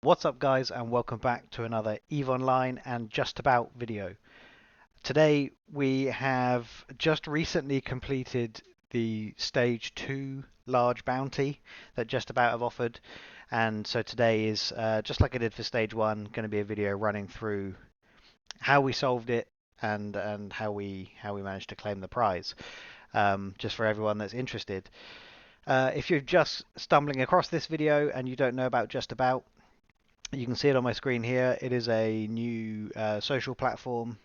What's up guys, and welcome back to another EVE Online and Just About video. Today we have just recently completed the stage 2 large bounty that Just About have offered, and so today is just like I did for stage 1, going to be a video running through how we solved it and how we managed to claim the prize, just for everyone that's interested. If you're just stumbling across this video and you don't know about Just About, you can see it on my screen here. It is a new social platform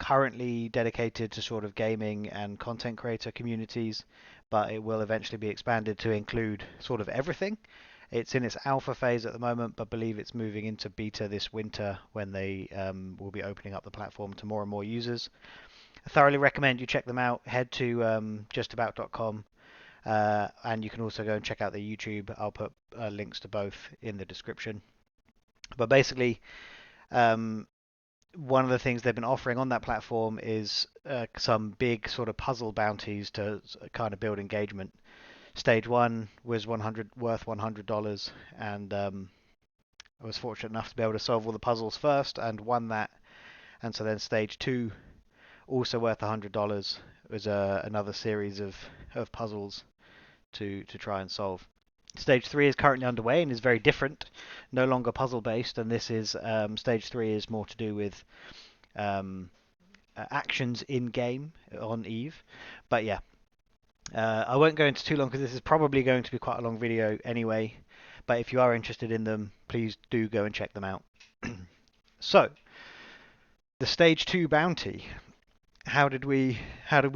currently dedicated to sort of gaming and content creator communities, but it will eventually be expanded to include sort of everything. It's in its alpha phase at the moment, but believe it's moving into beta this winter when they will be opening up the platform to more and more users. I thoroughly recommend you check them out. Head to justabout.com, and you can also go and check out their YouTube. I'll put links to both in the description. But basically, um, one of the things they've been offering on that platform is some big sort of puzzle bounties to kind of build engagement. Stage 1 was worth $100, and I was fortunate enough to be able to solve all the puzzles first and won that. And so then stage 2, also worth $100, was another series of puzzles to try and solve. Stage 3 is currently underway and is very different, no longer puzzle based, and this is stage 3 is more to do with um, actions in game on Eve. But yeah, I won't go into too long because this is probably going to be quite a long video anyway. But if you are interested in them, please do go and check them out. So, the stage 2 bounty. How did we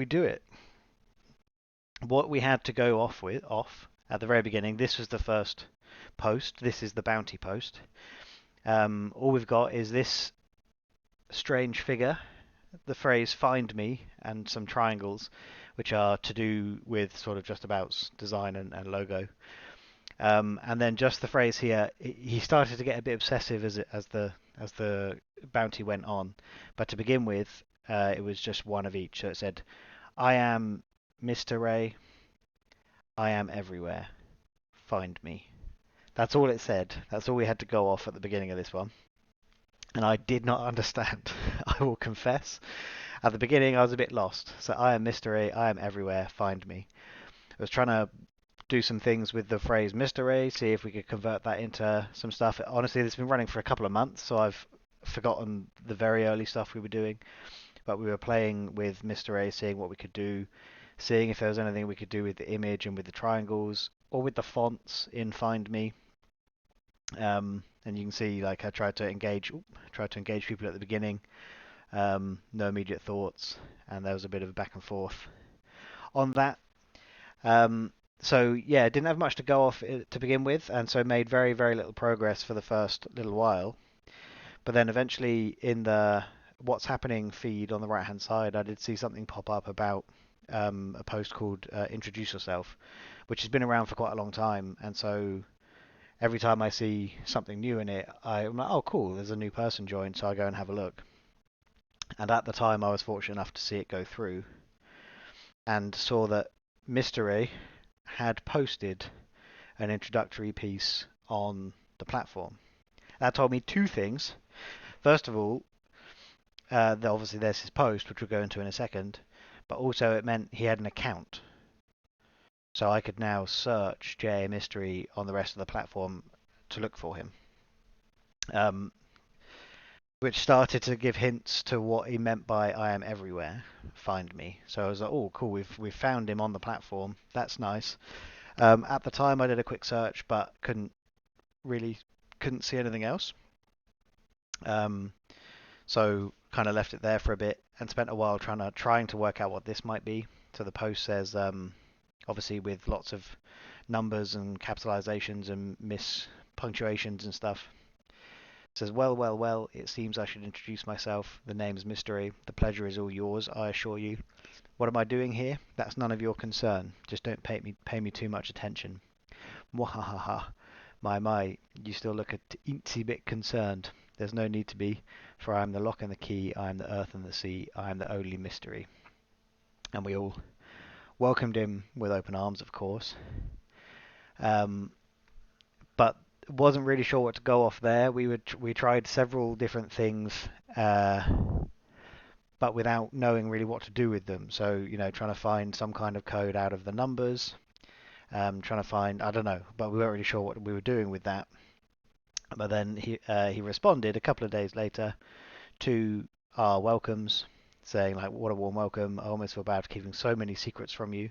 do it? What we had to go off at the very beginning. This was the first post. This is the bounty post. All we've got is this strange figure, the phrase "find me," and some triangles, which are to do with sort of Just About's design and logo. And then just the phrase here. He started to get a bit obsessive as the bounty went on. But to begin with, it was just one of each. So it said, "I am Mr. Ray. I am everywhere. Find me." That's all it said. That's all we had to go off at the beginning of this one. And I did not understand. I will confess. At the beginning, I was a bit lost. So I am mystery. I am everywhere. Find me. I was trying to do some things with the phrase mystery, see if we could convert that into some stuff. Honestly, it's been running for a couple of months, so I've forgotten the very early stuff we were doing. But we were playing with mystery, seeing what we could do, seeing if there was anything we could do with the image and with the triangles or with the fonts in Find Me. And you can see, like, I tried to engage people at the beginning. No immediate thoughts, and there was a bit of a back and forth on that. So yeah, didn't have much to go off to begin with, and so made very, very little progress for the first little while. But then eventually, in the what's happening feed on the right hand side, I did see something pop up about a post called "Introduce Yourself," which has been around for quite a long time, and so every time I see something new in it, I'm like, oh cool, there's a new person joined, so I go and have a look. And at the time, I was fortunate enough to see it go through and saw that Mystery had posted an introductory piece on the platform. That told me two things. First of all, obviously there's his post, which we'll go into in a second, but also it meant he had an account. So I could now search JA Mystery on the rest of the platform to look for him. Which started to give hints to what he meant by "I am everywhere, find me." So I was like, "Oh, cool! We've found him on the platform. That's nice." At the time, I did a quick search, but couldn't see anything else. So kind of left it there for a bit and spent a while trying to work out what this might be. So the post says, obviously with lots of numbers and capitalizations and mispunctuations and stuff. Says, well, it seems I should introduce myself. The name's Mystery. The pleasure is all yours, I assure you. What am I doing here? That's none of your concern. Just don't pay me too much attention. Mwahaha. My, you still look a teensy bit concerned. There's no need to be, for I am the lock and the key, I am the earth and the sea, I am the only mystery. And we all welcomed him with open arms, of course. But wasn't really sure what to go off there. We tried several different things, uh, but without knowing really what to do with them. So, trying to find some kind of code out of the numbers, trying to find, I don't know, but we weren't really sure what we were doing with that. But then he responded a couple of days later to our welcomes, saying like, "What a warm welcome! I almost feel bad for keeping so many secrets from you.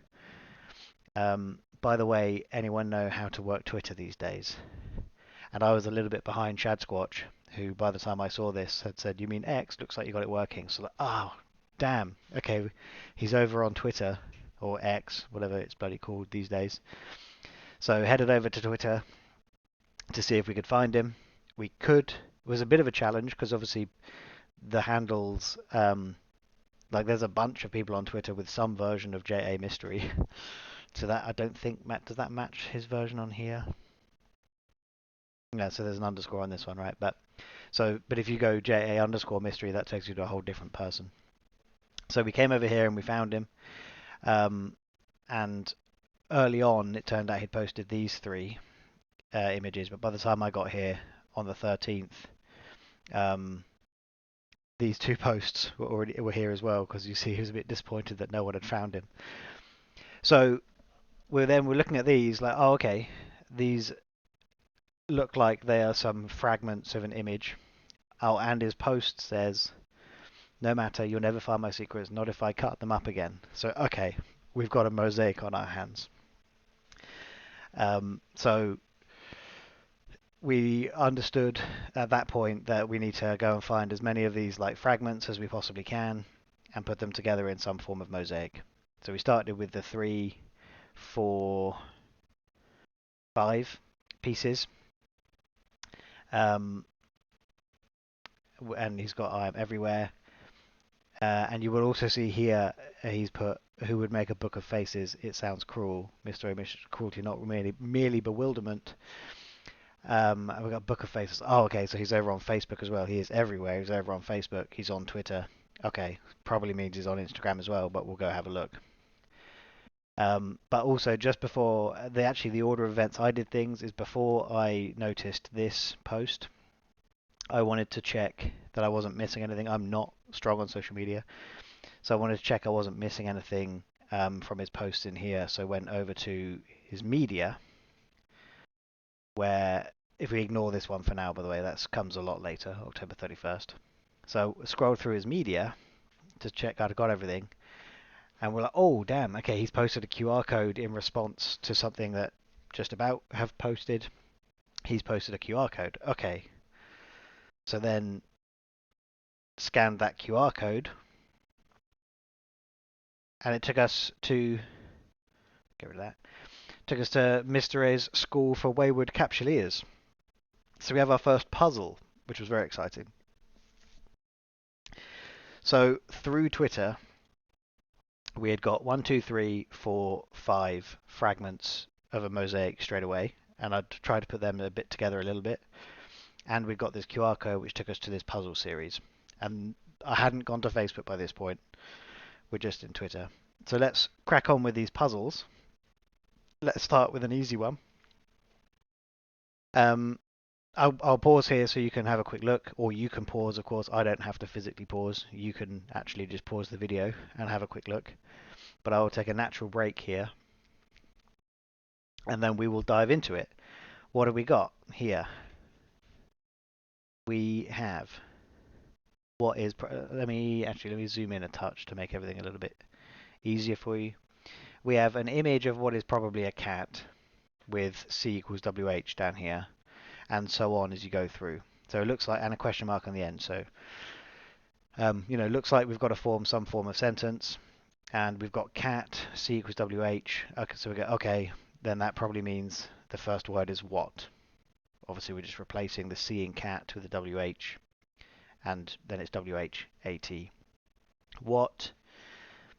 By the way, anyone know how to work Twitter these days?" And I was a little bit behind Shad Squatch, who by the time I saw this had said, "You mean X? Looks like you got it working." So like, oh, damn. Okay, he's over on Twitter or X, whatever it's bloody called these days. So headed over to Twitter to see if we could find him. We could. It was a bit of a challenge because obviously the handles, like there's a bunch of people on Twitter with some version of JA Mystery. So that I don't think does that match his version on here? Yeah, so there's an underscore on this one, right? But if you go JA underscore mystery, that takes you to a whole different person. So we came over here and we found him. And early on, it turned out he'd posted these three images, but by the time I got here on the 13th, these two posts were here as well, because you see he was a bit disappointed that no one had found him. So we're looking at these like, oh, okay, these look like they are some fragments of an image. Oh, and his post says, "No matter, you'll never find my secrets, not if I cut them up again." So, okay, we've got a mosaic on our hands. So we understood at that point that we need to go and find as many of these like fragments as we possibly can and put them together in some form of mosaic. So we started with the 3, 4, 5 pieces. And he's got "I am everywhere." And you will also see here he's put, "Who would make a book of faces? It sounds cruel. Mystery, cruelty, not merely bewilderment." And we've got book of faces. Oh, okay, so he's over on Facebook as well. He is everywhere. He's over on Facebook. He's on Twitter. Okay, probably means he's on Instagram as well, but we'll go have a look. But also, just before the order of events I did things is before I noticed this post, I wanted to check that I wasn't missing anything. I'm not strong on social media, so I wanted to check I wasn't missing anything from his posts in here. So I went over to his media, where, if we ignore this one for now, by the way, that comes a lot later, October 31st. So scroll through his media to check I'd got everything, and we're like, oh, damn, okay, he's posted a QR code in response to something that just about have posted. He's posted a QR code. Okay. So then scanned that QR code, and it took us to, get rid of that, took us to Mr. A's School for Wayward Capsuleers. So we have our first puzzle, which was very exciting. So through Twitter, we had got 1, 2, 3, 4, 5 fragments of a mosaic straight away, and I'd tried to put them a bit together a little bit. And we got this QR code which took us to this puzzle series. And I hadn't gone to Facebook by this point. We're just in Twitter. So let's crack on with these puzzles. Let's start with an easy one. I'll pause here so you can have a quick look, or you can pause, of course. I don't have to physically pause. You can actually just pause the video and have a quick look. But I will take a natural break here, and then we will dive into it. What have we got here? We have let me zoom in a touch to make everything a little bit easier for you. We have an image of what is probably a cat with C equals WH down here, and so on as you go through. So it looks like, and a question mark on the end. So, looks like we've got to form some form of sentence, and we've got cat, C equals WH. Okay, so we go, okay, then that probably means the first word is what. Obviously, we're just replacing the C in cat with the WH, and then it's WH-AT. What?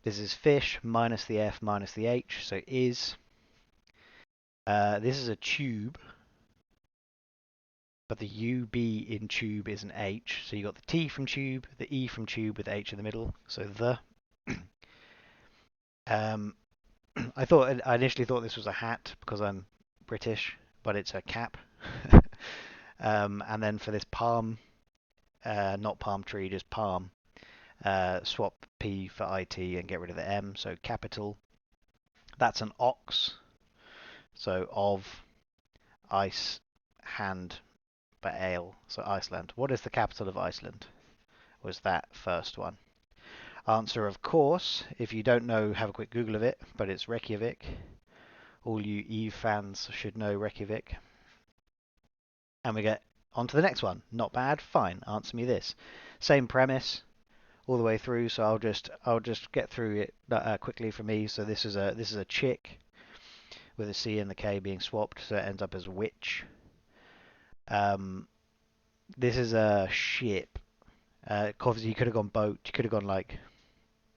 This is fish minus the F minus the H, so is. This is a tube, but the UB in tube is an H. So you got the T from tube, the E from tube with H in the middle. So the. I initially thought this was a hat because I'm British, but it's a cap. And then for this palm, not palm tree, just palm, swap P for IT and get rid of the M. So capital. That's an ox. So of ice hand but ale. So Iceland. What is the capital of Iceland? Was that first one. Answer, of course, if you don't know, have a quick Google of it, but it's Reykjavik. All you Eve fans should know Reykjavik. And we get on to the next one. Not bad. Fine. Answer me this. Same premise all the way through. So I'll just get through it quickly for me. So this is a chick with a C and the K being swapped, so it ends up as witch. This is a ship. Obviously, you could have gone boat. You could have gone like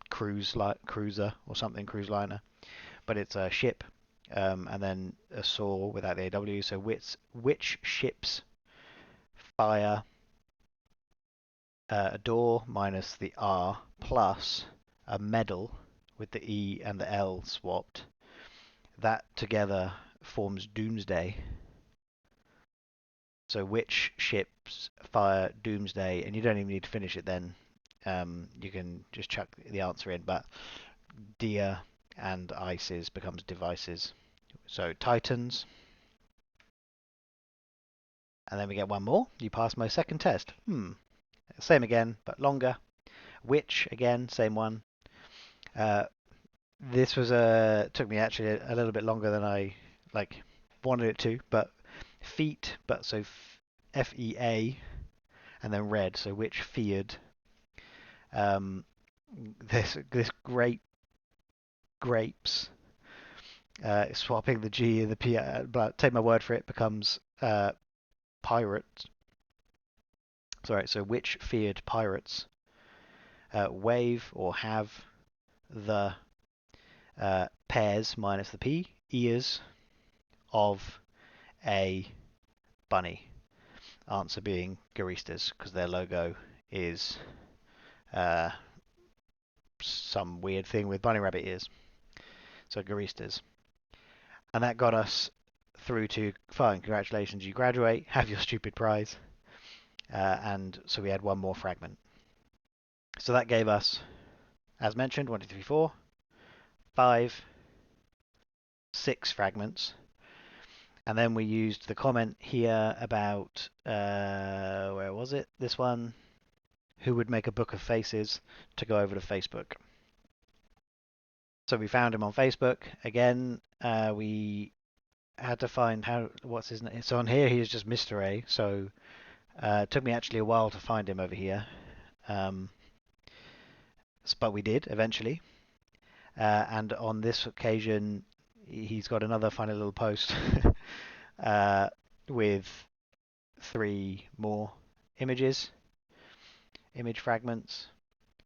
cruiser or something, cruise liner. But it's a ship, and then a saw without the AW. So which ships fire a door minus the R plus a medal with the E and the L swapped. That together forms Doomsday. So which ships fire Doomsday? And you don't even need to finish it then. You can just chuck the answer in. But Dia and Ices becomes devices. So Titans. And then we get one more. You pass my second test. Same again, but longer. Witch, again, same one. This was took me actually a little bit longer than I wanted it to, but feet, but so FEA, and then red, so which feared. This grapes, swapping the G and the P, but take my word for it, becomes pirate. Sorry, so which feared pirates? Wave or have the pairs minus the P, ears of a bunny. Answer being Garistas, because their logo is some weird thing with bunny rabbit ears. So Garistas. And that got us through to, fine, congratulations, you graduate, have your stupid prize. And so we had one more fragment. So that gave us, as mentioned, 1, 2, 3, 4, 5, 6 fragments. And then we used the comment here about, where was it? This one, who would make a book of faces, to go over to Facebook. So we found him on Facebook. Again, we had to find what's his name. So on here, he is just Mr. A. So it took me actually a while to find him over here. But we did eventually. And on this occasion, he's got another funny little post with 3 more image fragments,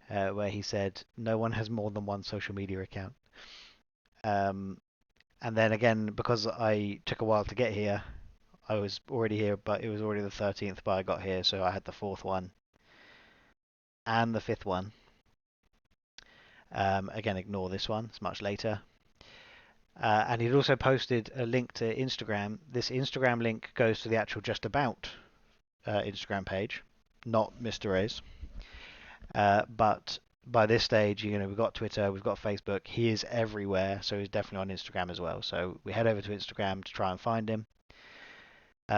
where he said, no one has more than one social media account. And then again, because I took a while to get here, I was already here, but it was already the 13th, but I got here, so I had the 4th one and the 5th one. Again, ignore this one, it's much later. And he'd also posted a link to Instagram. This Instagram link goes to the actual Just About Instagram page, not Mr. A's. But by this stage, we've got Twitter, we've got Facebook. He is everywhere, so he's definitely on Instagram as well. So we head over to Instagram to try and find him.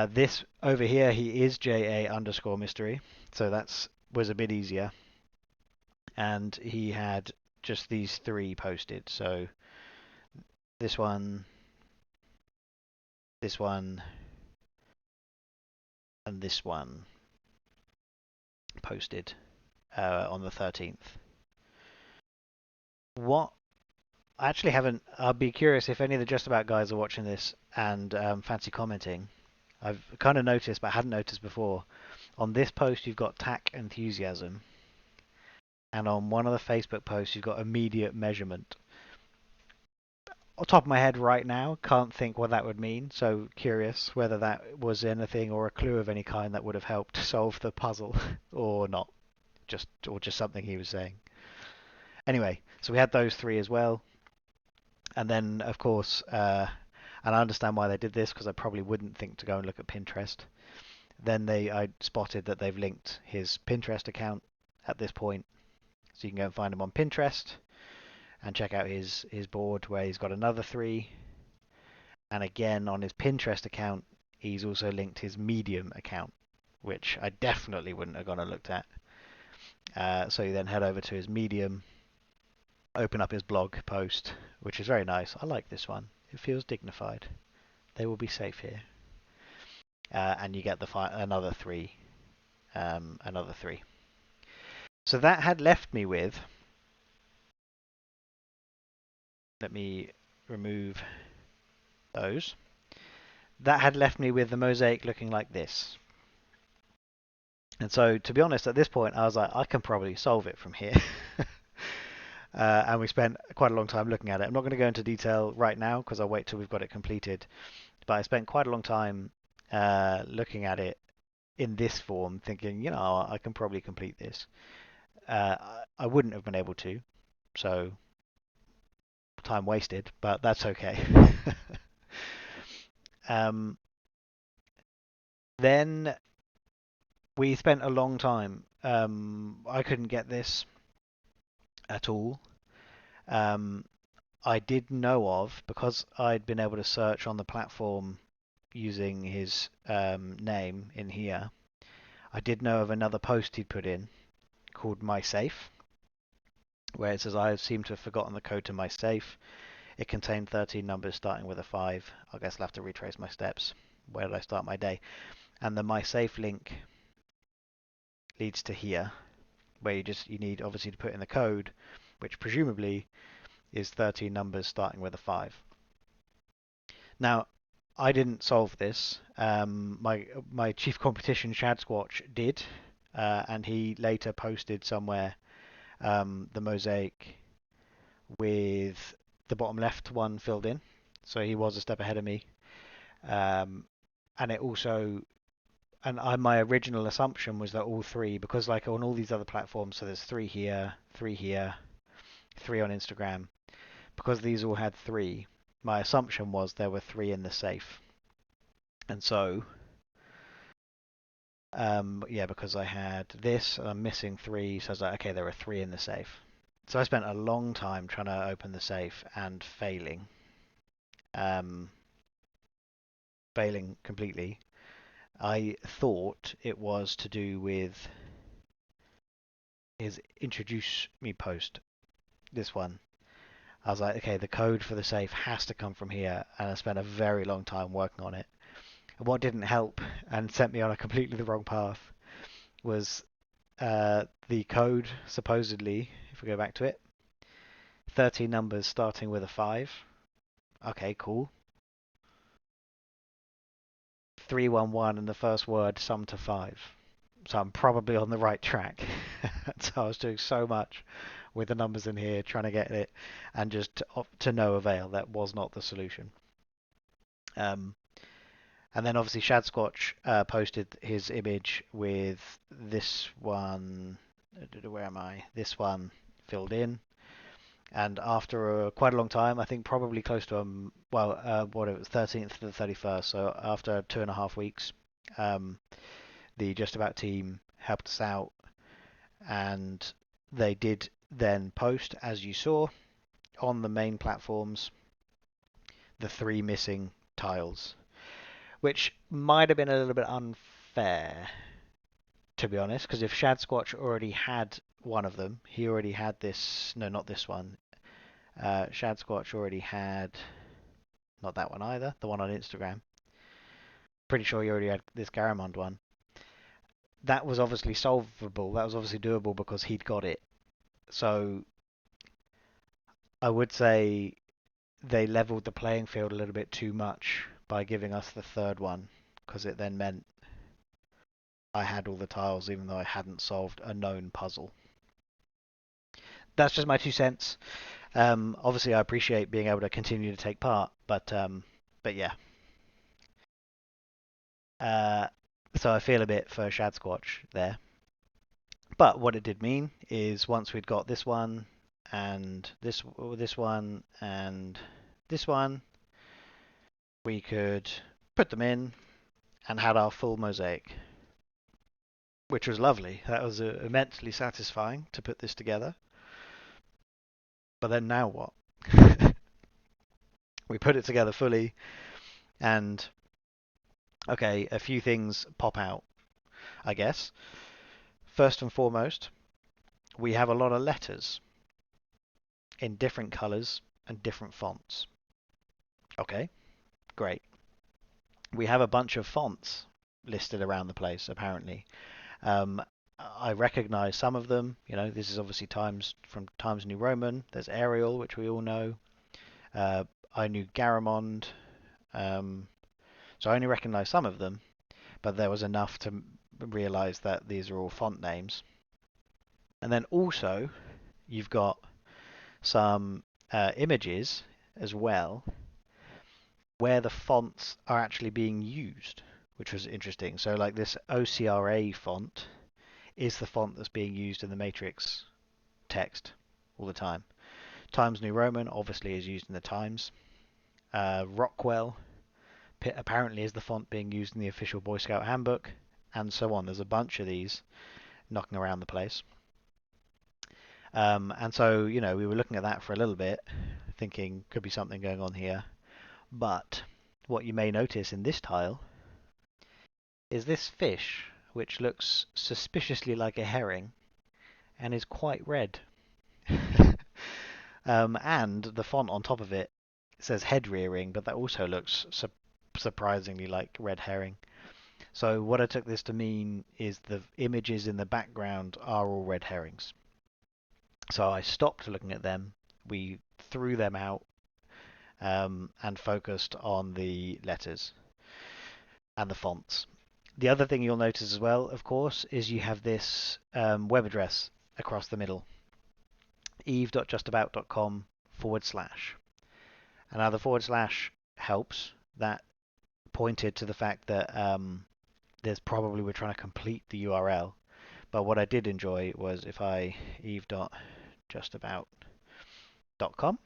This over here, he is JA_mystery, so that was a bit easier. And he had just these 3 posted. So this one, and this one posted on the 13th. What I actually haven't. I'll be curious if any of the Just About guys are watching this and fancy commenting. I've kind of noticed, but I hadn't noticed before. On this post, you've got tack enthusiasm, and on one of the Facebook posts, you've got immediate measurement. On top of my head right now, can't think what that would mean. So curious whether that was anything or a clue of any kind that would have helped solve the puzzle, or not, just something he was saying. Anyway, so we had those 3 as well. And then, of course, and I understand why they did this, because I probably wouldn't think to go and look at Pinterest. Then I spotted that they've linked his Pinterest account at this point, so you can go and find him on Pinterest and check out his board where he's got another 3. And again, on his Pinterest account, he's also linked his Medium account, which I definitely wouldn't have gone and looked at. So you then head over to his Medium, open up his blog post, which is very nice. I like this one. It feels dignified. They will be safe here. And you get another 3. Another 3. So that had left me with... Let me remove those. That had left me with the mosaic looking like this. And so, to be honest, at this point, I was like, I can probably solve it from here. And we spent quite a long time looking at it. I'm not going to go into detail right now because I'll wait till we've got it completed. But I spent quite a long time looking at it in this form, thinking, you know, I can probably complete this. I wouldn't have been able to, so time wasted, but that's okay. Then we spent a long time. I couldn't get this at all. I did know of, because I'd been able to search on the platform using his name in here, I did know of another post he'd put in called My Safe, where it says, I seem to have forgotten the code to my safe. It contained 13 numbers starting with a 5. I guess I'll have to retrace my steps. Where did I start my day? And the My Safe link leads to here, where you need obviously to put in the code, which presumably is 13 numbers starting with a 5. Now, I didn't solve this. My chief competition, Shad Squatch, did, and he later posted somewhere the mosaic with the bottom left one filled in. So he was a step ahead of me. And it also, my original assumption was that all 3, because like on all these other platforms, so there's 3 here, 3 here, 3 on Instagram, because these all had 3, my assumption was there were 3 in the safe. And so, yeah, because I had this, I'm missing 3, so I was like, okay, there are 3 in the safe. So I spent a long time trying to open the safe and failing. Failing completely. I thought it was to do with his introduce me post, this one. I was like, okay, the code for the safe has to come from here, and I spent a very long time working on it. And what didn't help and sent me on a completely the wrong path was the code, supposedly, if we go back to it, 13 numbers starting with a 5. Okay, cool. 311 and the first word sum to 5. So I'm probably on the right track. So I was doing so much with the numbers in here, trying to get it, and just to no avail. That was not the solution. And then obviously Shad Squatch posted his image with this one. Where am I? This one filled in. And after quite a long time, I think probably close to what it was, 13th to the 31st. So after 2.5 weeks, the Just About team helped us out, and they did then post, as you saw, on the main platforms, the 3 missing tiles, which might have been a little bit unfair, to be honest, because if Shad Squatch already had one of them, he already had this, no, not this one. Shad Squatch already had, not that one either, the one on Instagram. Pretty sure he already had this Garamond one. That was obviously solvable, that was obviously doable because he'd got it. So I would say they leveled the playing field a little bit too much by giving us the 3rd one, because it then meant I had all the tiles even though I hadn't solved a known puzzle. That's just my 2 cents. Obviously, I appreciate being able to continue to take part, but yeah. So I feel a bit for Shad Squatch there. But what it did mean is once we'd got this one and this one and this one, we could put them in and had our full mosaic. which was lovely. That was immensely satisfying to put this together. But then now what? We put it together fully, and okay, a few things pop out, I guess. First and foremost, we have a lot of letters in different colors and different fonts. Okay, great. We have a bunch of fonts listed around the place, apparently. Um, I recognize some of them. You know, this is obviously Times from Times New Roman. There's Arial, which we all know. Uh, I knew Garamond. Um, so I only recognize some of them, but there was enough to realize that these are all font names. And then also, you've got some images as well where the fonts are actually being used, which was interesting. So like this OCRA font is the font that's being used in the Matrix text all the time. Times New Roman obviously is used in the Times. Rockwell apparently is the font being used in the official Boy Scout handbook, and so on. There's a bunch of these knocking around the place. And so, you know, we were looking at that for a little bit, thinking could be something going on here. But what you may notice in this tile is this fish, which looks suspiciously like a herring and is quite red. And the font on top of it says head rearing, but that also looks surprisingly like red herring. So what I took this to mean is the images in the background are all red herrings. So I stopped looking at them, we threw them out, and focused on the letters and the fonts. The other thing you'll notice as well, of course, is you have this web address across the middle, eve.justabout.com /. And now the / helps. That pointed to the fact that there's probably we're trying to complete the URL. But what I did enjoy was if I eve.justabout.com,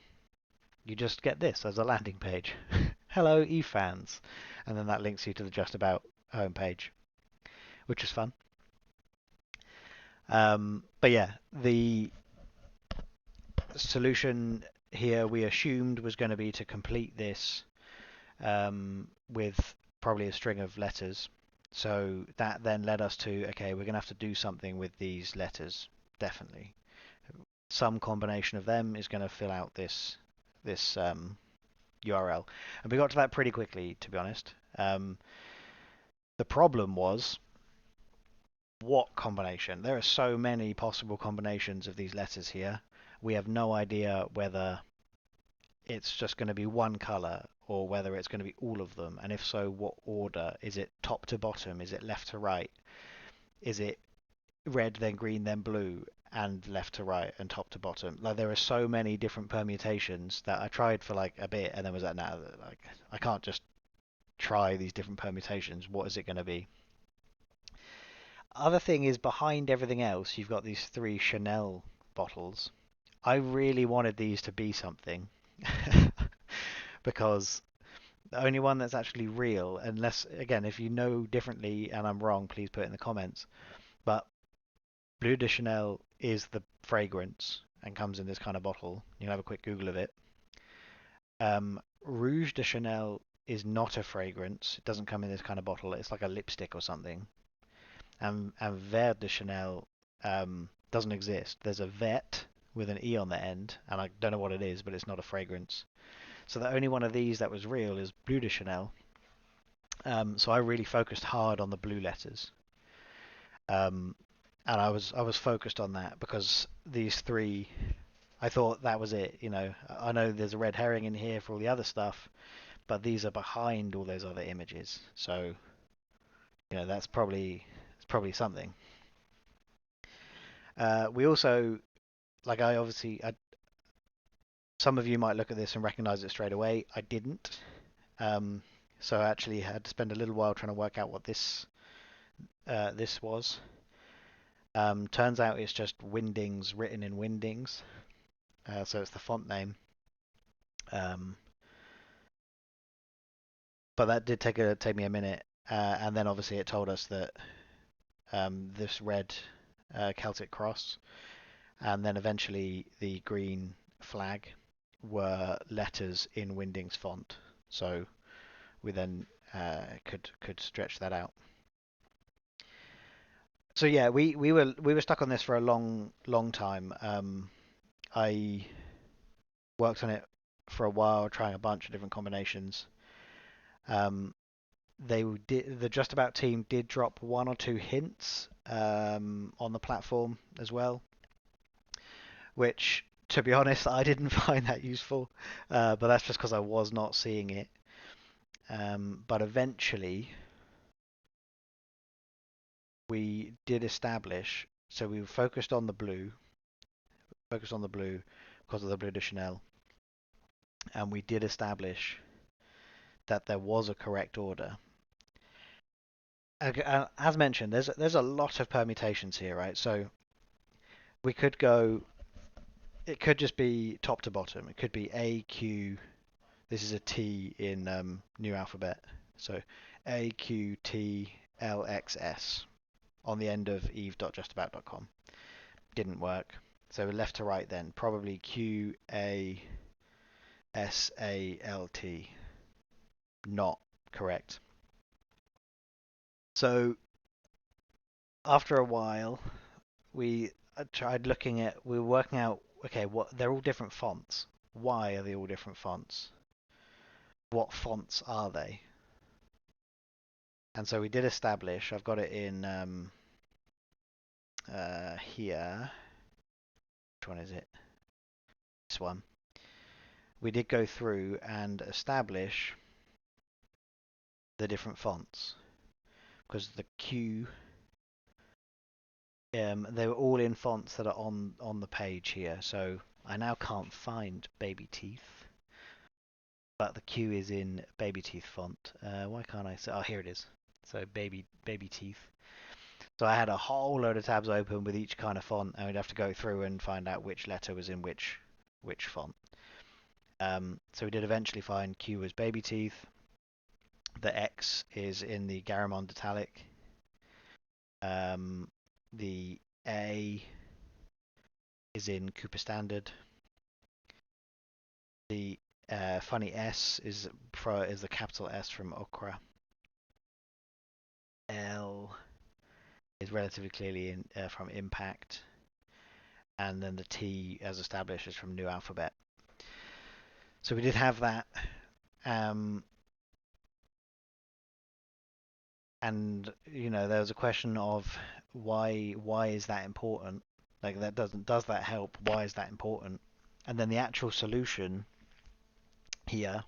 you just get this as a landing page. Hello, Eve fans. And then that links you to the Just About homepage, which is fun. But yeah, the solution here we assumed was going to be to complete this with probably a string of letters. So that then led us to, okay, we're going to have to do something with these letters, definitely. Some combination of them is going to fill out this URL. And we got to that pretty quickly, to be honest. The problem was what combination? There are so many possible combinations of these letters here. We have no idea whether it's just going to be one color or whether it's going to be all of them. And if so, what order? Is it top to bottom? Is it left to right? Is it red, then green, then blue, and left to right and top to bottom? Like there are so many different permutations that I tried for like a bit and then was like, nah, like I can't just try these different permutations. What is it going to be? Other thing is behind everything else, you've got these 3 Chanel bottles. I really wanted these to be something because the only one that's actually real, unless, again, if you know differently and I'm wrong, please put it in the comments. But Bleu de Chanel is the fragrance and comes in this kind of bottle. You can have a quick Google of it. Rouge de Chanel is not a fragrance. It doesn't come in this kind of bottle. It's like a lipstick or something. And Vert de Chanel doesn't exist. There's a Vert with an E on the end, and I don't know what it is, but it's not a fragrance. So the only one of these that was real is Bleu de Chanel. So I really focused hard on the blue letters. And I was focused on that because these 3, I thought that was it. You know, I know there's a red herring in here for all the other stuff, but these are behind all those other images. So, you know, that's probably something. We also, like some of you might look at this and recognize it straight away. I didn't. So I actually had to spend a little while trying to work out what this was. Turns out it's just Wingdings written in Wingdings. So it's the font name. But that did take me a minute. And then obviously it told us that this red Celtic cross, and then eventually the green flag were letters in Wingding's font. So we then could stretch that out. So yeah, we were stuck on this for a long time. I worked on it for a while, trying a bunch of different combinations. The Just About team did drop one or two hints on the platform as well, which, to be honest, I didn't find that useful, but that's just because I was not seeing it. But eventually, we did establish, so we focused on the blue, because of the Bleu de Chanel, and we did establish that there was a correct order. As mentioned, there's a lot of permutations here, right? So we could go. It could just be top to bottom. It could be A, Q. This is a T in new alphabet. So A, Q, T, L, X, S on the end of eve.justabout.com. Didn't work. So left to right then. Probably Q, A, S, A, L, T. Not correct. So after a while, we tried looking at, we were working out, okay, they're all different fonts. Why are they all different fonts? What fonts are they? And so we did establish, I've got it in here. Which one is it? This one. We did go through and establish the different fonts because the Q, they were all in fonts that are on the page here. So I now can't find Baby Teeth, but the Q is in Baby Teeth font. Why can't I say? Oh, here it is. So Baby Teeth. So I had a whole load of tabs open with each kind of font, and we'd have to go through and find out which letter was in which font. So we did eventually find Q was Baby Teeth. The X is in the Garamond Italic. The A is in Cooper Standard. The funny S is the capital S from Okra. L is relatively clearly from Impact, and then the T, as established, is from New Alphabet. So we did have that, and there was a question of why is that important? Like does that help? Why is that important? And then the actual solution here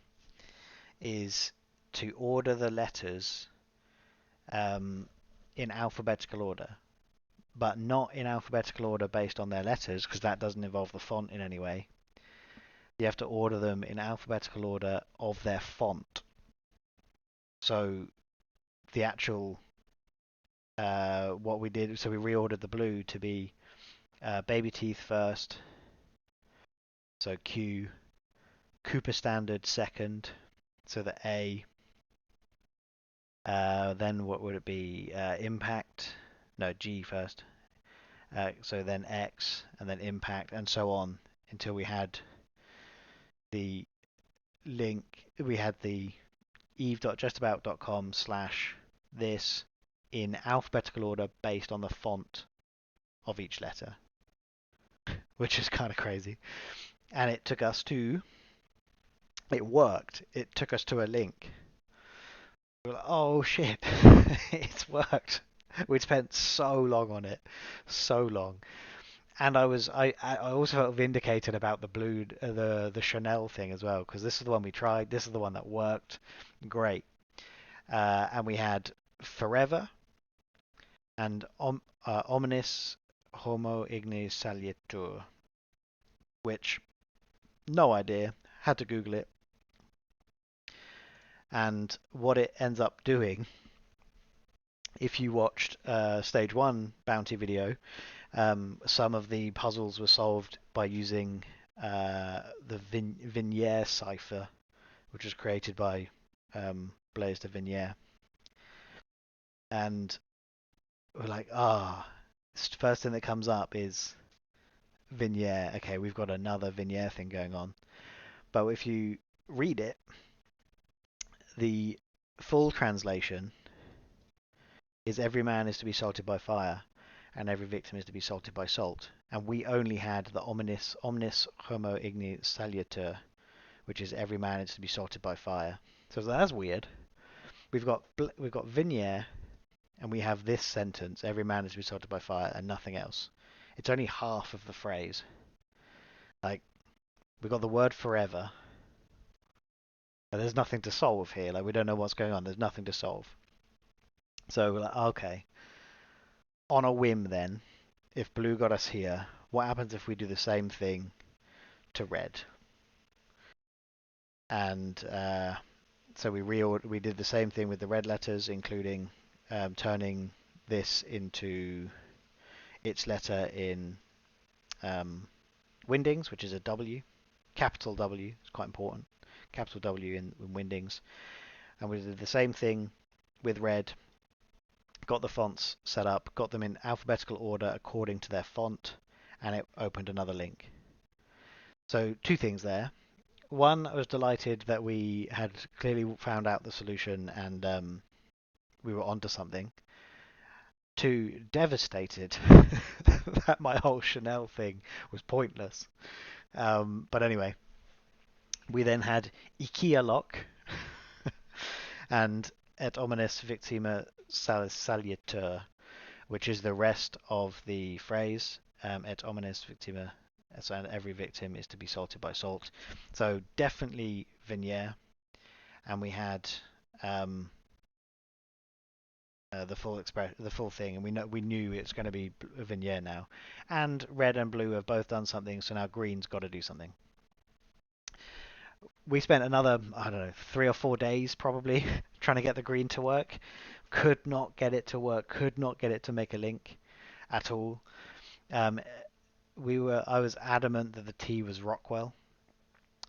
is to order the letters in alphabetical order, but not in alphabetical order based on their letters, because that doesn't involve the font in any way. You have to order them in alphabetical order of their font. So the actual what we did, so we reordered the blue to be Baby Teeth first, so Q, Cooper Standard second, so the A. Then what would it be? Impact, no, G first. So then X, and then Impact, and so on until we had the link. We had the eve.justabout.com/this in alphabetical order based on the font of each letter, which is kind of crazy. And it worked. It took us to a link. We were like, oh shit, it's worked. We'd spent so long on it, so long. And I also felt vindicated about the blue, the Chanel thing as well, because this is the one we tried. This is the one that worked. Great. And we had Forever and Omnis Homo Ignis Salietur, which, no idea. Had to Google it. And what it ends up doing, if you watched Stage 1 Bounty video, some of the puzzles were solved by using the Vignere cipher, which was created by Blaise de Vignere. And we're like, ah, the first thing that comes up is Vignere. Okay, we've got another Vignere thing going on. But if you read it, the full translation is every man is to be salted by fire, and every victim is to be salted by salt. And we only had the omnis homo igni saliatur, which is every man is to be salted by fire. So that's weird. We've got Vignere, and we have this sentence: every man is to be salted by fire, and nothing else. It's only half of the phrase. Like, we've got the word forever, but there's nothing to solve here. Like, we don't know what's going on. There's nothing to solve. So we're like, okay, on a whim then, if blue got us here, what happens if we do the same thing to red? And so we did the same thing with the red letters, including turning this into its letter in Wingdings, which is a W, capital W. It's quite important. Capital W in Wingdings. And we did the same thing with red. Got the fonts set up, got them in alphabetical order according to their font, and it opened another link. So two things there. One, I was delighted that we had clearly found out the solution and we were onto something. Two, devastated that my whole Chanel thing was pointless. But anyway, we then had IKEA lock and et omnes victima salietur, which is the rest of the phrase. Et omnes victima, so every victim is to be salted by salt. So definitely Vignere, and we had the full thing, and we knew it's going to be Vignere now. And red and blue have both done something, so now green's got to do something. We spent another, I don't know, 3 or 4 days probably trying to get the green to work. Could not get it to work. Could not get it to make a link at all. Um, I was adamant that the T was Rockwell.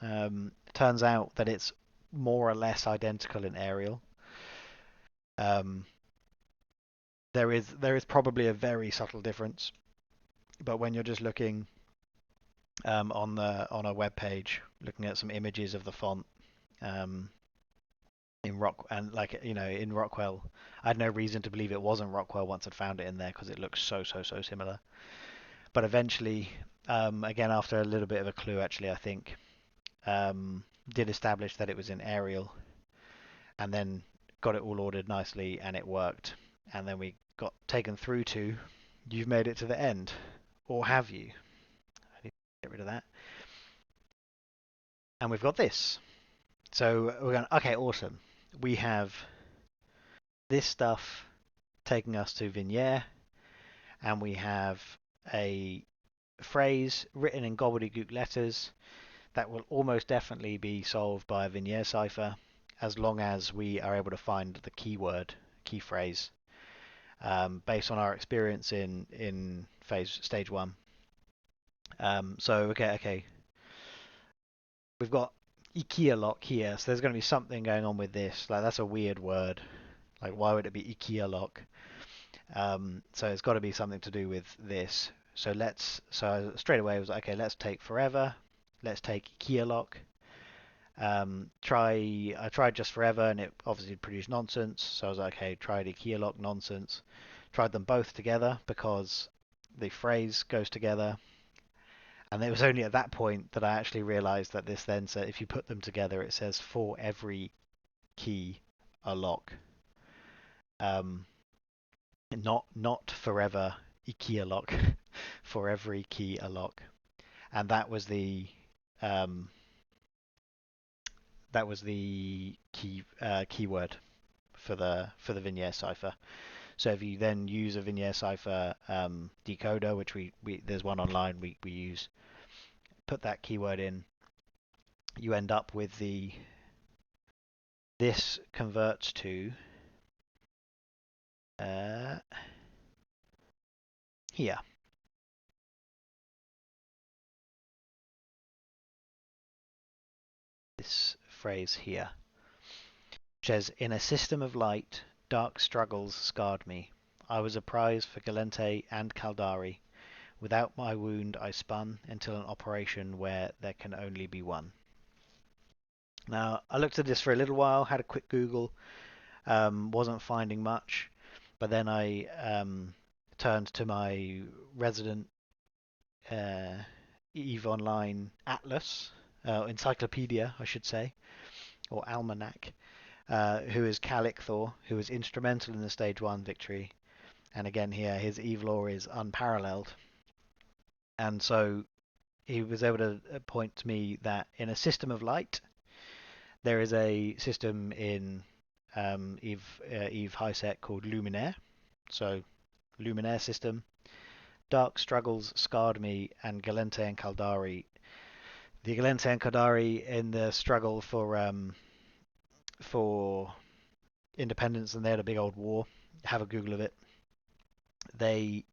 Turns out that it's more or less identical in Arial. There is probably a very subtle difference, but when you're just looking on a web page, looking at some images of the font in Rockwell, I had no reason to believe it wasn't Rockwell once I'd found it in there because it looks so similar. But eventually, again after a little bit of a clue, actually I think did establish that it was in Arial, and then got it all ordered nicely and it worked, and then we got taken through to you've made it to the end, or have you? I need to get rid of that. And we've got this. So we're going, okay, awesome. We have this stuff taking us to Vignere, and we have a phrase written in gobbledygook letters that will almost definitely be solved by a Vignere cipher, as long as we are able to find the key phrase, based on our experience in stage 1. So okay, we've got IKEA lock here, so there's going to be something going on with this. Like, that's a weird word. Like, why would it be IKEA lock? So it's got to be something to do with this. So straight away I was like, okay, let's take forever. Let's take IKEA lock. I tried just forever, and it obviously produced nonsense. So I was like, okay, tried IKEA lock, nonsense. Tried them both together because the phrase goes together. And it was only at that point that I actually realized that this then said, if you put them together, it says for every key a lock. Not forever IKEA lock, for every key a lock. And that was the keyword for the Vignere cipher. So if you then use a Vignere cipher decoder, which we there's one online we use, put that keyword in, you end up with this converts to here. This phrase here, which says, in a system of light, dark struggles scarred me. I was a prize for Gallente and Caldari. Without my wound, I spun until an operation where there can only be one. Now, I looked at this for a little while, had a quick Google, wasn't finding much, but then I turned to my resident EVE Online Atlas, encyclopedia, I should say, or almanac, who is Calicthor, who was instrumental in the Stage 1 victory. And again here, his EVE lore is unparalleled. And so he was able to point to me that in a system of light, there is a system in EVE Highset called Luminaire. So Luminaire system. Dark Struggles scarred me, and Gallente and Caldari. The Gallente and Caldari in the struggle for independence, and they had a big old war. Have a Google of it. They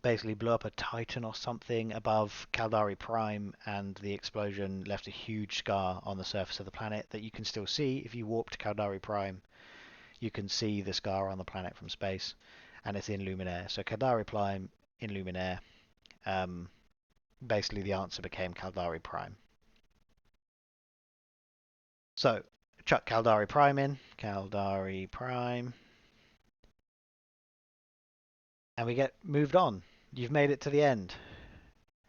basically blew up a Titan or something above Caldari Prime, and the explosion left a huge scar on the surface of the planet that you can still see. If you warp to Caldari Prime, you can see the scar on the planet from space, and it's in Luminaire. So Caldari Prime in Luminaire. Basically, the answer became Caldari Prime. So chuck Caldari Prime in, Caldari Prime, and we get moved on. You've made it to the end.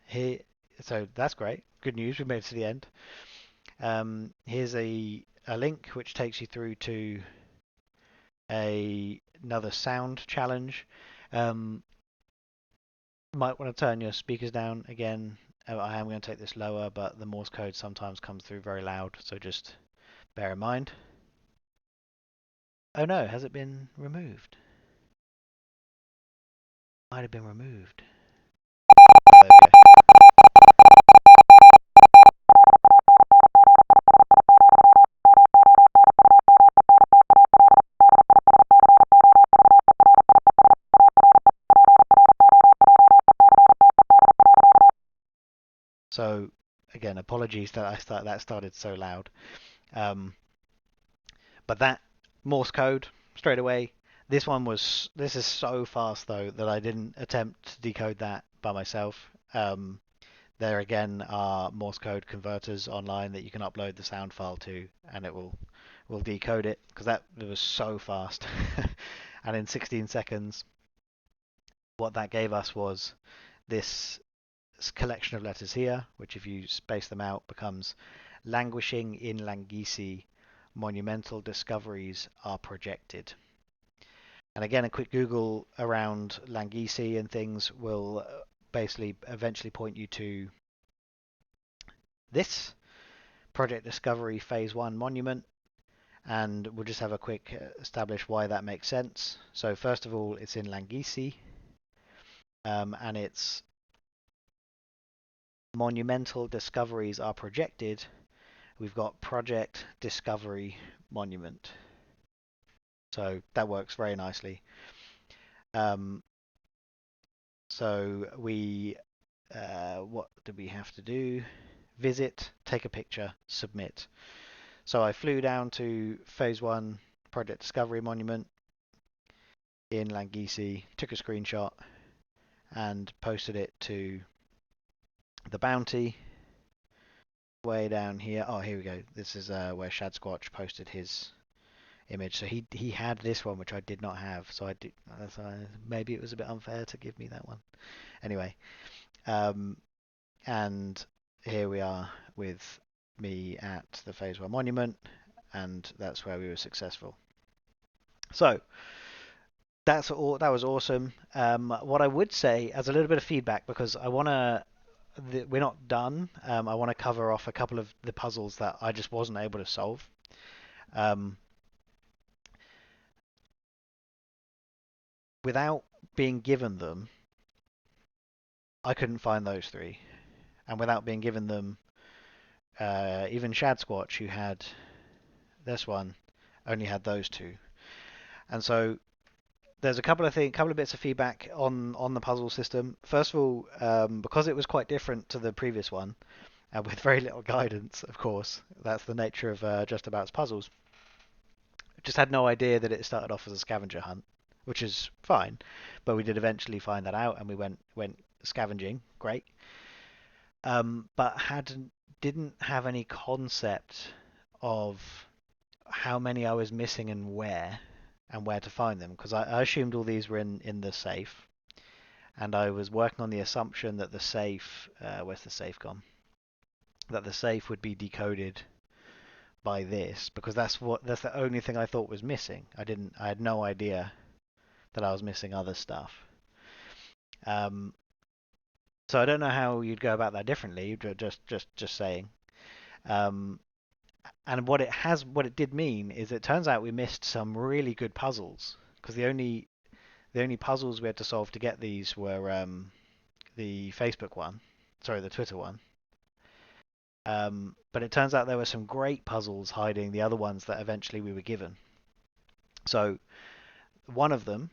Here, so that's great. Good news, we made it to the end. Here's a link which takes you through to another sound challenge. Might want to turn your speakers down again. I am going to take this lower, but the Morse code sometimes comes through very loud, so just bear in mind. Oh no, has it been removed? Might have been removed. Oh, there we go. So again, apologies that that started so loud. But that Morse code straight away. This is so fast though that I didn't attempt to decode that by myself. There again are Morse code converters online that you can upload the sound file to, and it will decode it, because it was so fast. And in 16 seconds, what that gave us was this collection of letters here, which if you space them out becomes languishing in Langisi, monumental discoveries are projected. And again, a quick Google around Langisi and things will basically eventually point you to this Project Discovery Phase 1 monument, and we'll just have a quick establish why that makes sense. So first of all, it's in Langisi, and it's monumental discoveries are projected. We've got Project Discovery Monument. So that works very nicely. So we, what do we have to do? Visit, take a picture, submit. So I flew down to Phase 1 Project Discovery Monument in Langisi, took a screenshot, and posted it to the bounty way down here. Oh, here we go. This is where Shad Squatch posted his image. So he had this one, which I did not have. So I did. Maybe it was a bit unfair to give me that one. Anyway, and here we are with me at the Phase 1 monument, and that's where we were successful. So that's all. That was awesome. What I would say as a little bit of feedback, because I want to. We're not done. I want to cover off a couple of the puzzles that I just wasn't able to solve. Without being given them, I couldn't find those three. And without being given them, even Shad Squatch, who had this one, only had those two. And so there's a couple of bits of feedback on the puzzle system. First of all, because it was quite different to the previous one, and with very little guidance, of course, that's the nature of Just About's puzzles. Just had no idea that it started off as a scavenger hunt. which is fine. But we did eventually find that out, and we went scavenging. Great. But hadn't didn't have any concept of how many I was missing and where to find them, because I assumed all these were in the safe, and I was working on the assumption that the safe, where's the safe gone? That the safe would be decoded by this, because that's the only thing I thought was missing. I had no idea that I was missing other stuff. Um, so I don't know how you'd go about that differently. Just saying. Um, and what it did mean is it turns out we missed some really good puzzles, because the only puzzles we had to solve to get these were the Facebook one, sorry, the Twitter one. But it turns out there were some great puzzles hiding the other ones that eventually we were given. So one of them,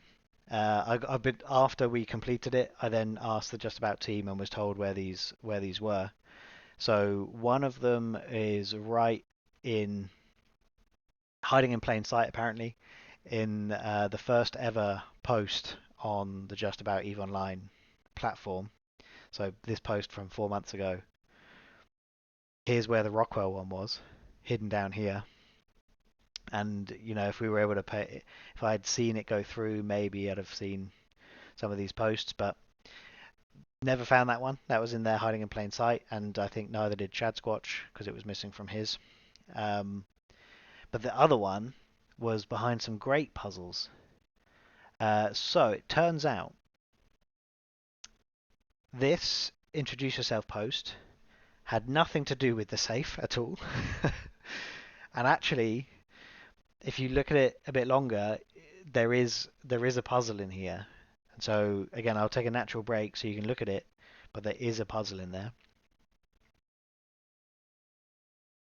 I've been after we completed it, I then asked the Just About team and was told where these were. So one of them is right in hiding in plain sight, apparently, in the first ever post on the Just About Eve Online platform. So this post from 4 months ago. Here's where the Rockwell one was, hidden down here. And if we were able to pay, if I had seen it go through, maybe I'd have seen some of these posts, but never found that one. That was in there hiding in plain sight, and I think neither did Chad Squatch because it was missing from his. Um, but the other one was behind some great puzzles. So it turns out this introduce yourself post had nothing to do with the safe at all. And actually, if you look at it a bit longer, there is a puzzle in here. And so again, I'll take a natural break so you can look at it, but there is a puzzle in there.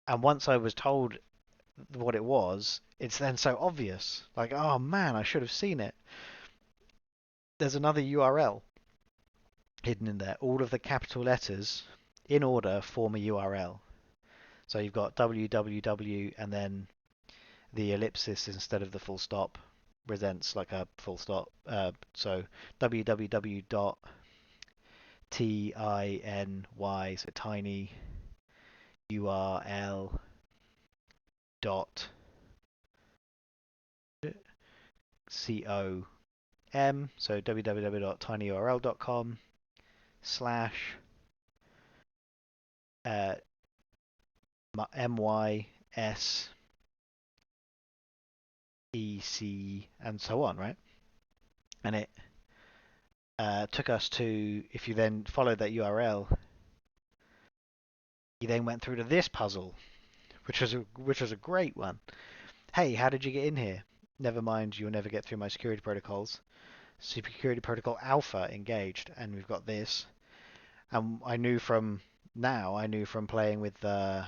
And once I was told what it was, it's then so obvious. Like, oh man, I should have seen it. There's another URL hidden in there. All of the capital letters in order form a URL. So you've got www and then the ellipsis instead of the full stop presents like a full stop. So www.tiny, so tiny URL dot com, so www.tinyurl.com slash MYSEC and so on, right? And it took us to, if you then followed that URL, you then went through to this puzzle, which was a great one. Hey, how did you get in here? Never mind, you'll never get through my security protocols. Security protocol alpha engaged, and we've got this. And I knew from playing with the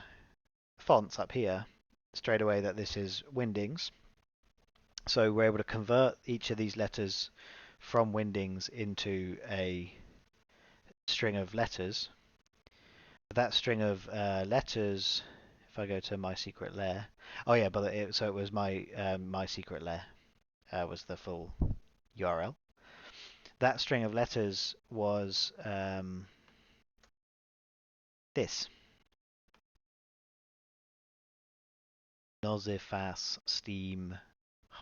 fonts up here straight away that this is Windings. So we're able to convert each of these letters from Windings into a string of letters. That string of letters, if I go to my secret lair, oh yeah, but it was my secret lair was the full URL. That string of letters was this. Nozifas Steam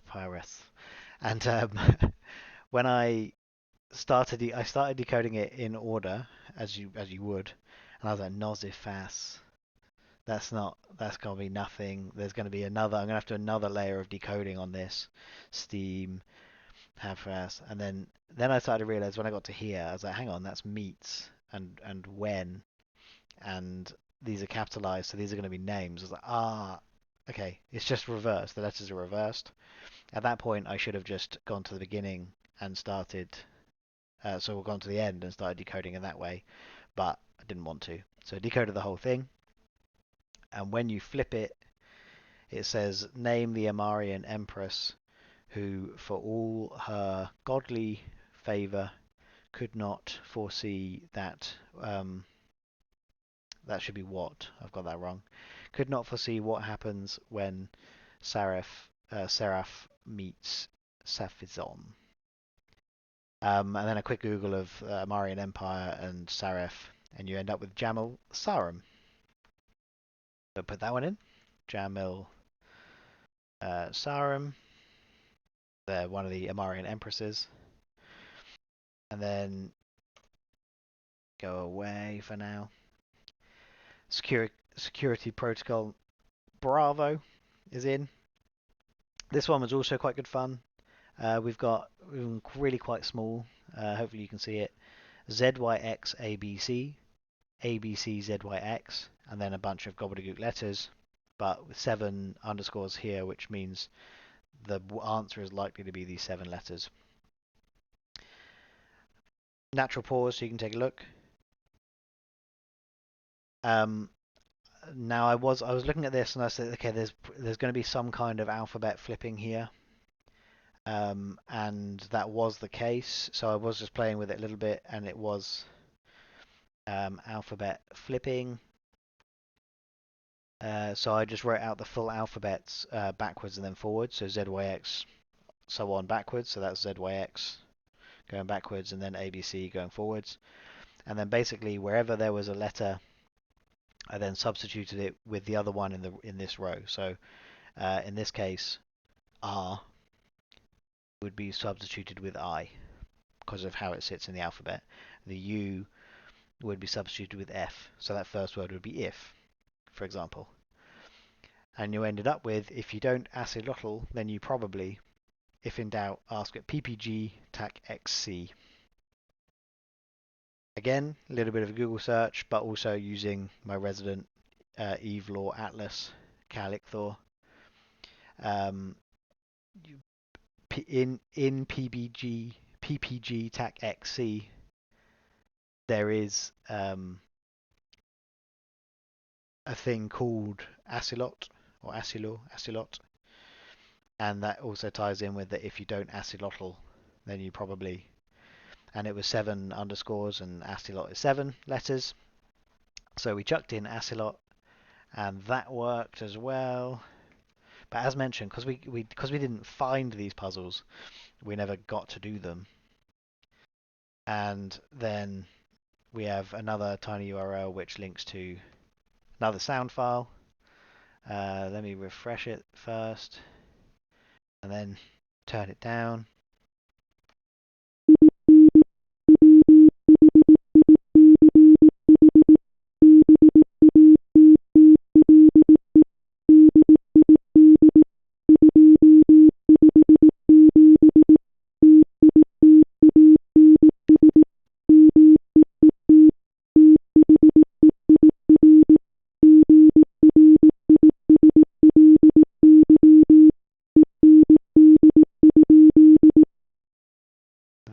Pyreth. And when I started decoding it in order as you would, and I was like Nozifas. That's gonna be nothing. There's gonna be another. I'm gonna have to do another layer of decoding on this. Steam Havras, and then I started to realize when I got to here, I was like, hang on, that's meets and when, and these are capitalized, so these are going to be names. I was like, okay, it's just reversed. The letters are reversed. At that point, I should have just gone to the beginning and started. So we've gone to the end and started decoding in that way, but I didn't want to. So I decoded the whole thing. And when you flip it, it says, name the Amarian Empress who, for all her godly favor, could not foresee that. That should be what. I've got that wrong. Could not foresee what happens when Seraph meets Saphizon. And then a quick Google of Amarian Empire and Saref, and you end up with Jamil Sarum. So put that one in, Jamil Sarum. They're one of the Amarian empresses. And then go away for now. Security protocol Bravo is in. This one was also quite good fun. We've got really quite small. Hopefully you can see it. ZYX ABC, ABC ZYX, and then a bunch of gobbledygook letters, but with 7 underscores here, which means the answer is likely to be these 7 letters. Natural pause, so you can take a look. Now I was looking at this and I said, okay, there's going to be some kind of alphabet flipping here, and that was the case. So I was just playing with it a little bit, and it was alphabet flipping. So I just wrote out the full alphabets backwards and then forwards. So ZYX, so on backwards. So that's ZYX going backwards, and then ABC going forwards. And then basically wherever there was a letter, I then substituted it with the other one in this row. So in this case, R would be substituted with I because of how it sits in the alphabet. The U would be substituted with F. So that first word would be if, for example. And you ended up with, if you don't axolotl, then you probably, if in doubt, ask at PPG TAC XC. Again, a little bit of a Google search, but also using my resident Evelaw Atlas Calycthor. In PPG TAC XC, there is a thing called Asilot or Asilot, and that also ties in with that if you don't axolotl, then you probably, and it was 7 underscores and Asilot is 7 letters. So we chucked in Asilot, and that worked as well. But as mentioned, because we didn't find these puzzles, we never got to do them. And then we have another tiny URL which links to another sound file. Let me refresh it first, and then turn it down.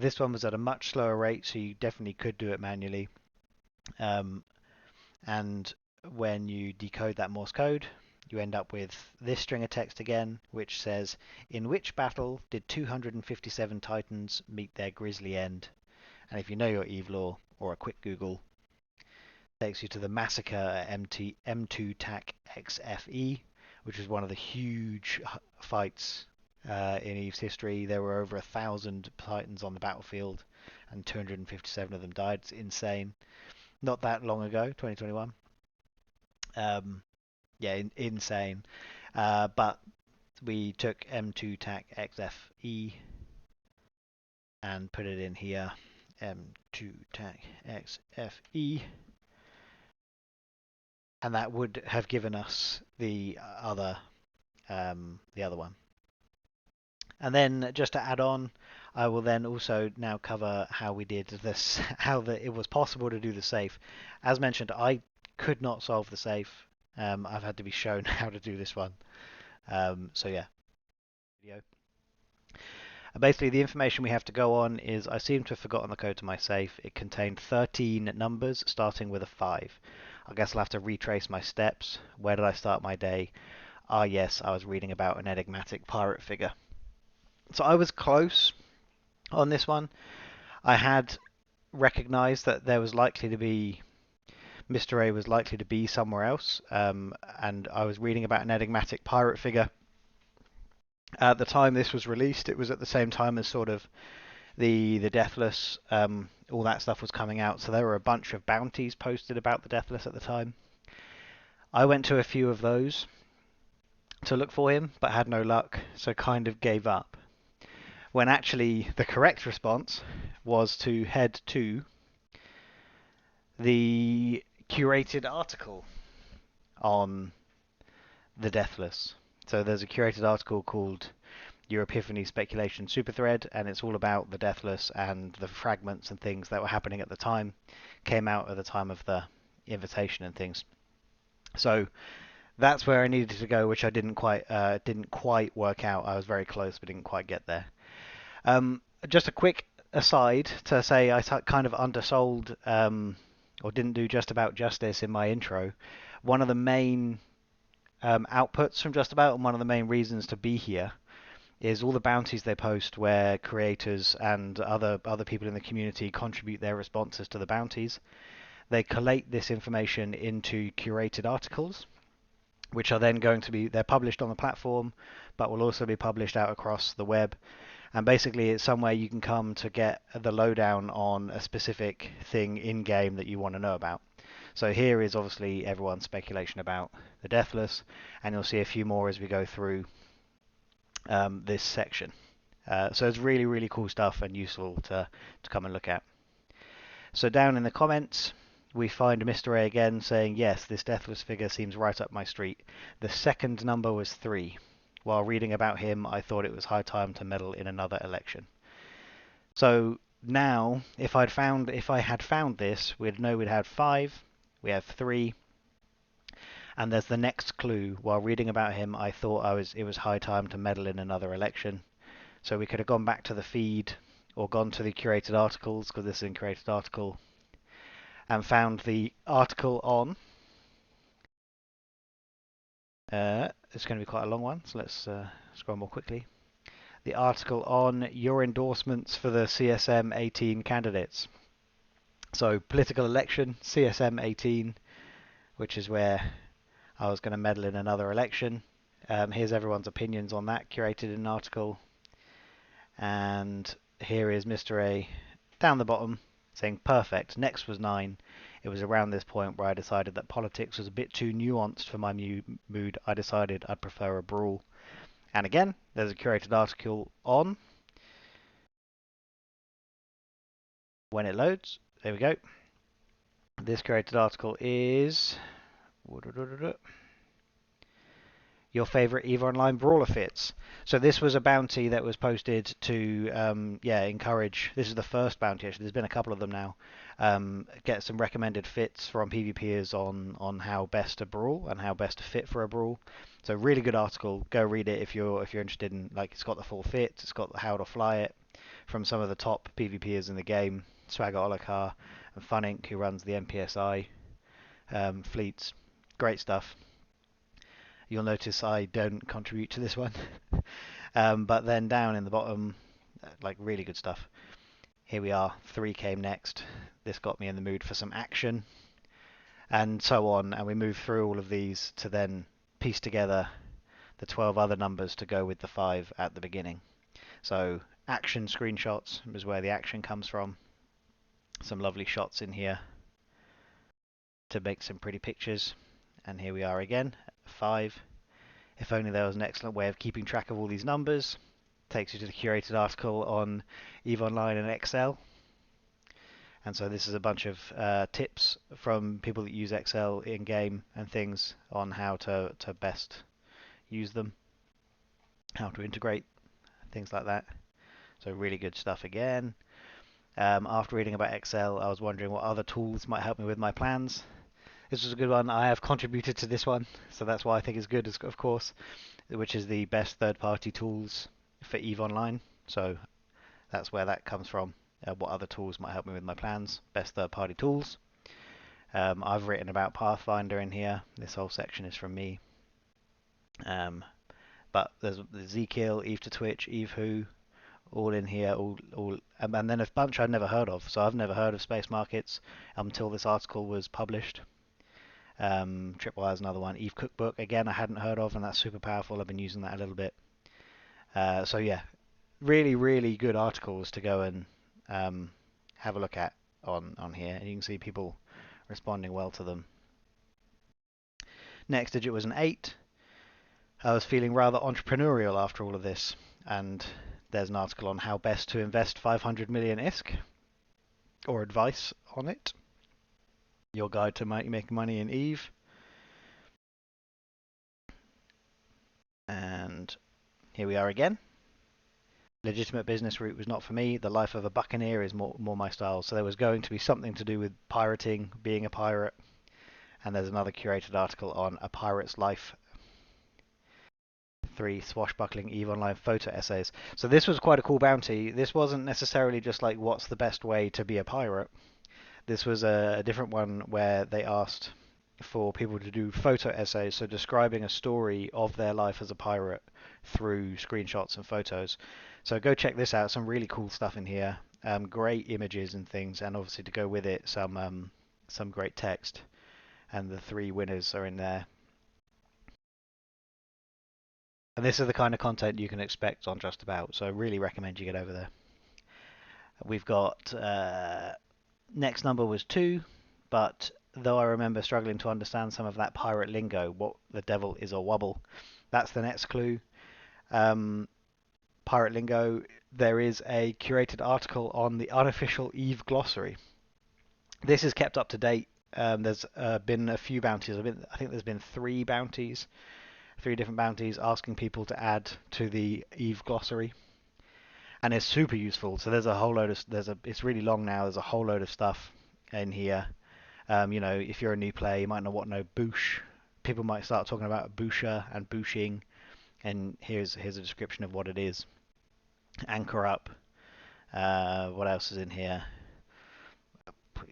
This one was at a much slower rate, so you definitely could do it manually. And when you decode that Morse code, you end up with this string of text again, which says, in which battle did 257 Titans meet their grisly end? And if you know your Evelaw, or a quick Google, takes you to the massacre at M2 TAC XFE, which was one of the huge fights in Eve's history. There were over 1,000 Titans on the battlefield, and 257 of them died. It's insane. Not that long ago, 2021. Yeah, insane. But we took M2 TAC XFE and put it in here. M2 TAC XFE. And that would have given us the other one. And then just to add on, I will then also now cover how we did this, it was possible to do the safe. As mentioned, I could not solve the safe. I've had to be shown how to do this one. So yeah, video. Basically, the information we have to go on is I seem to have forgotten the code to my safe. It contained 13 numbers starting with a 5. I guess I'll have to retrace my steps. Where did I start my day? Ah, yes, I was reading about an enigmatic pirate figure. So I was close on this one. I had recognized that there was likely to be, Mr. A was likely to be somewhere else, and I was reading about an enigmatic pirate figure. At the time this was released, it was at the same time as sort of the Deathless, all that stuff was coming out. So there were a bunch of bounties posted about the Deathless at the time. I went to a few of those to look for him, but had no luck, so kind of gave up. When actually the correct response was to head to the curated article on the Deathless. So there's a curated article called Your Epiphany Speculation Superthread, and it's all about the Deathless and the fragments and things that were happening at the time. Came out at the time of the invitation and things. So that's where I needed to go, which I didn't quite work out. I was very close, but didn't quite get there. Just a quick aside to say I kind of undersold or didn't do just about justice in my intro. One of the main outputs from Just About, and one of the main reasons to be here, is all the bounties they post where creators and other people in the community contribute their responses to the bounties. They collate this information into curated articles, which are then going to be, they're published on the platform, but will also be published out across the web. And basically it's somewhere you can come to get the lowdown on a specific thing in game that you want to know about. So here is obviously everyone's speculation about the Deathless, and you'll see a few more as we go through this section. So it's really, really cool stuff and useful to come and look at. So down in the comments, we find Mr. A again saying, yes, this Deathless figure seems right up my street. The second number was 3. While reading about him, I thought it was high time to meddle in another election. So now, if I had found this, we'd know we'd had 5, we have 3, and there's the next clue. While reading about him, I thought it was high time to meddle in another election. So we could have gone back to the feed or gone to the curated articles, because this is a curated article, and found the article on. It's going to be quite a long one, so let's scroll more quickly. The article on your endorsements for the CSM 18 candidates. So political election, CSM 18, which is where I was going to meddle in another election. Here's everyone's opinions on that, curated in an article. And here is Mr. A down the bottom saying, perfect, next was 9. It was around this point where I decided that politics was a bit too nuanced for my mood. I decided I'd prefer a brawl. And again, there's a curated article on. When it loads, there we go. This curated article is your favorite EVE Online brawler fits. So this was a bounty that was posted to encourage. This is the first bounty actually. There's been a couple of them now. Get some recommended fits from PvPers on how best to brawl and how best to fit for a brawl. So really good article. Go read it if you're interested in, like, it's got the full fit, it's got how to fly it from some of the top PvPers in the game, Swagger Olakar and Funink, who runs the MPSI fleets. Great stuff. You'll notice I don't contribute to this one. But then down in the bottom, like, really good stuff. Here we are, 3 came next. This got me in the mood for some action, and so on. And we move through all of these to then piece together the 12 other numbers to go with the 5 at the beginning. So action screenshots is where the action comes from. Some lovely shots in here to make some pretty pictures. And here we are again, 5. If only there was an excellent way of keeping track of all these numbers. Takes you to the curated article on EVE Online and Excel. And so this is a bunch of tips from people that use Excel in-game and things on how to best use them, how to integrate, things like that. So really good stuff again. After reading about Excel, I was wondering what other tools might help me with my plans. This was a good one. I have contributed to this one, so that's why I think it's good, of course, which is the best third-party tools for EVE Online. So that's where that comes from. What other tools might help me with my plans? Best third-party tools. I've written about Pathfinder in here. This whole section is from me. But there's Zkill, Eve to Twitch, Eve Who, all in here, and then a bunch I'd never heard of. So I've never heard of Space Markets until this article was published. Tripwire is another one. Eve Cookbook, again, I hadn't heard of, and that's super powerful. I've been using that a little bit. So yeah, really, really good articles to go and have a look at on here. And you can see people responding well to them. Next digit was an 8. I was feeling rather entrepreneurial after all of this, and there's an article on how best to invest 500 million ISK, or advice on it. Your guide to making money in EVE. And here we are again. Legitimate business route was not for me. The life of a buccaneer is more my style. So there was going to be something to do with pirating, being a pirate. And there's another curated article on a pirate's life. 3 swashbuckling EVE Online photo essays. So this was quite a cool bounty. This wasn't necessarily just like what's the best way to be a pirate. This was a different one where they asked for people to do photo essays, so describing a story of their life as a pirate through screenshots and photos. So go check this out. Some really cool stuff in here. Great images and things, and obviously to go with it, some great text. And the 3 winners are in there. And this is the kind of content you can expect on Just About, so I really recommend you get over there. We've got next number was 2, but though I remember struggling to understand some of that pirate lingo, what the devil is a wobble? That's the next clue. Pirate lingo, there is a curated article on the unofficial EVE glossary. This is kept up to date. There's been a few bounties. I think there's been 3 bounties, 3 different bounties asking people to add to the EVE glossary. And it's super useful. So there's a whole load of, it's really long now. There's a whole load of stuff in here. You know, if you're a new player, you might not know boosh. People might start talking about boosha and booshing, and here's a description of what it is. Anchor up. What else is in here?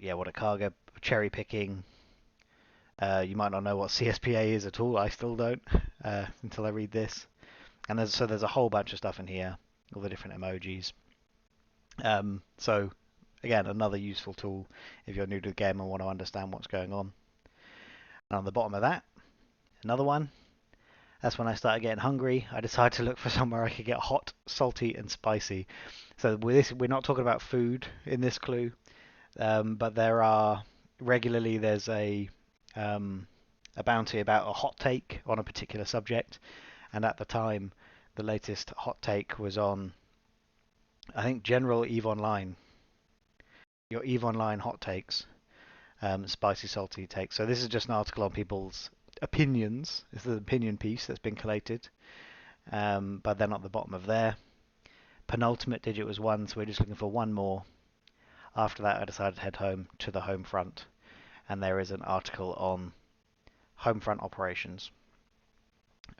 Yeah, what a cargo. Cherry picking. You might not know what CSPA is at all. I still don't until I read this. And there's a whole bunch of stuff in here. All the different emojis. So again, another useful tool if you're new to the game and want to understand what's going on. And on the bottom of that, another one. That's when I started getting hungry. I decided to look for somewhere I could get hot, salty, and spicy. So with this, we're not talking about food in this clue, but there's a bounty about a hot take on a particular subject, and at the time, the latest hot take was on, I think, general EVE Online. Your EVE Online hot takes, spicy, salty takes. So this is just an article on people's opinions. This is an opinion piece that's been collated, but they're not at the bottom of there. Penultimate digit was 1, so we're just looking for 1 more. After that, I decided to head home to the home front, and there is an article on home front operations,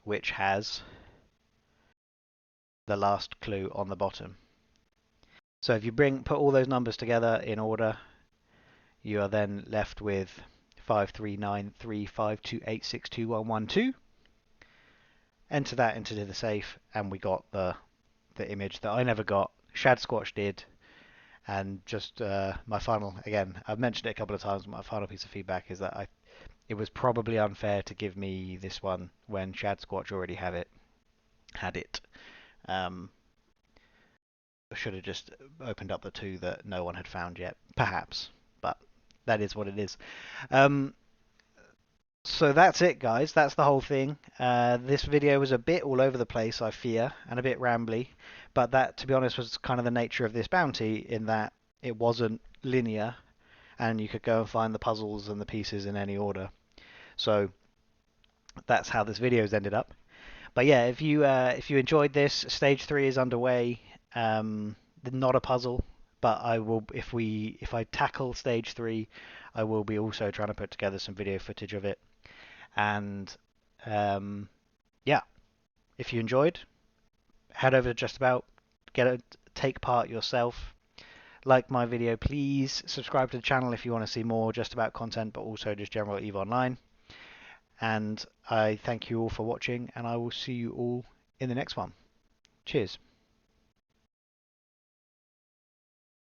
which has the last clue on the bottom. So if you put all those numbers together in order, you are then left with 539352862112. Enter that into the safe, and we got the image that I never got. Shad Squatch did. And just my final, again, I've mentioned it a couple of times, my final piece of feedback is that it was probably unfair to give me this one when Shad Squatch already had it. I should have just opened up the 2 that no one had found yet, perhaps, but that is what it is. So that's it, guys. That's the whole thing. This video was a bit all over the place, I fear, and a bit rambly, but that, to be honest, was kind of the nature of this bounty, in that it wasn't linear, and you could go and find the puzzles and the pieces in any order. So that's how this video's ended up. But yeah, if you enjoyed this, stage 3 is underway. Not a puzzle, but I will, if I tackle stage 3, I will be also trying to put together some video footage of it. And yeah, if you enjoyed, head over to Just About, take part yourself. Like my video, please subscribe to the channel if you want to see more Just About content, but also just general EVE Online. And I thank you all for watching, and I will see you all in the next one. Cheers.